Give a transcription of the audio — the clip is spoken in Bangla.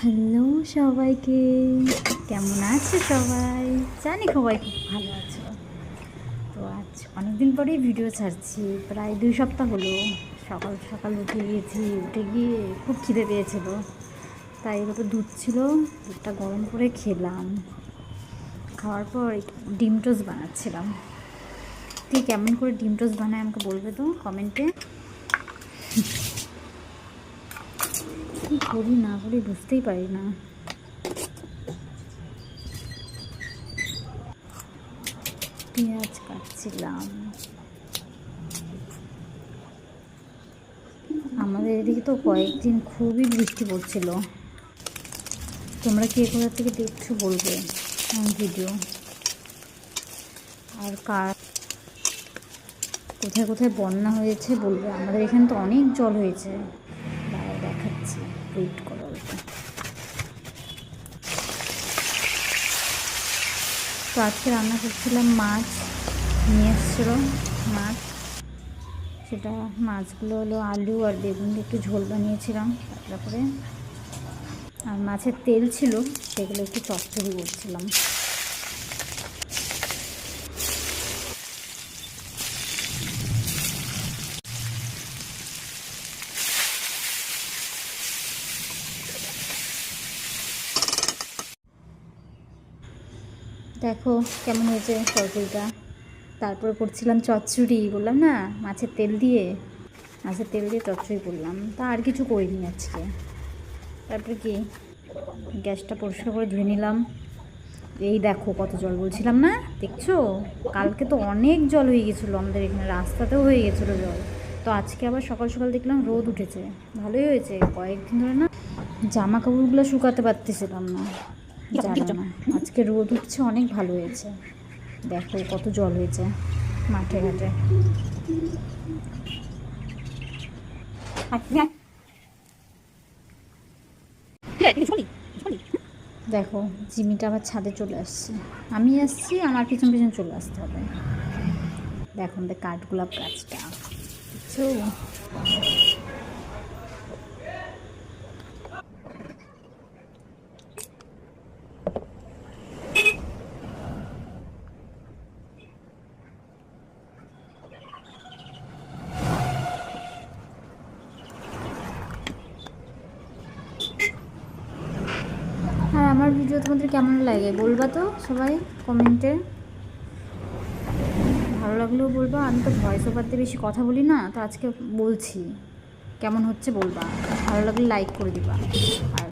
হ্যালো সবাইকে, কেমন আছে সবাই? জানি সবাই খুব ভালো আছো। তো আজ অনেকদিন পরেই ভিডিও ছাড়ছি, প্রায় 2 সপ্তাহ হলো। সকাল সকাল উঠে গিয়ে খুব খিদে পেয়েছিল, তাই ওটা দুধ ছিল, দুধটা গরম করে খেলাম। খাওয়ার পর ডিম টোস্ট বানাচ্ছিলাম। ঠিক কেমন করে ডিম টোস্ট বানায় আমাকে বলবে তো কমেন্টে। কী করি না করি বুঝতেই পারি না। পেঁয়াজ কাটছিলাম। আমাদের এদিকে তো কয়েকদিন খুবই বৃষ্টি পড়ছিল। তোমরা কে কোথা থেকে দেখছো বলবে ভিডিও, আর কার কোথায় কোথায় বন্যা হয়েছে বলবে। আমাদের এখানে তো অনেক জল হয়েছে, দেখাচ্ছি, ওয়েট করো অল্প। তো আজকে রান্না করছিলাম, মাছ নিয়ে এসেছিলো মাছ। সেটা মাছগুলো হলো আলু আর বেগুন দিয়ে একটু ঝোল বানিয়েছিলাম পাতলা করে, আর মাছের তেল ছিল সেগুলো একটু চচ্চড়ি করছিলাম। দেখো কেমন হয়েছে তরকারিটা। তারপরে করছিলাম চচ্চড়ি, বললাম না মাছের তেল দিয়ে চচ্চড়ি করলাম। তা আর কিছু করিনি আজকে। তারপরে কি গ্যাসটা পরিষ্কার করে ধুয়ে নিলাম। এই দেখো কত জল, বলছিলাম না দেখছো, কালকে তো অনেক জল হয়ে গেছিলো আমাদের এখানে, রাস্তাতেও হয়ে গেছিলো জল। তো আজকে আবার সকাল সকাল দেখলাম রোদ উঠেছে, ভালোই হয়েছে। কয়েকদিন ধরে না জামা কাপড়গুলো শুকাতে পারতেছিলাম না, জানো না, আজকে রোদ উঠছে, অনেক ভালো হয়েছে। দেখো কত জল হয়েছে মাঠে ঘাটে। দেখো জিমিটা আবার ছাদে চলে আসছে, আমি আসছি, আমার পিছন পিছন চলে আসতে হবে। দেখো আমাদের কাঠগোলাপ গাছটা, বুঝছো? আর আমার ভিডিও তোমাদের কেমন লাগে বলবা তো সবাই কমেন্টে। ভালো লাগলেও বলবা, আমি তো ভয়েস ওভার দিয়ে বেশি কথা বলি না, তো আজকে বলছি কেমন হচ্ছে বলবা। ভালো লাগলে লাইক করে দিবা। আর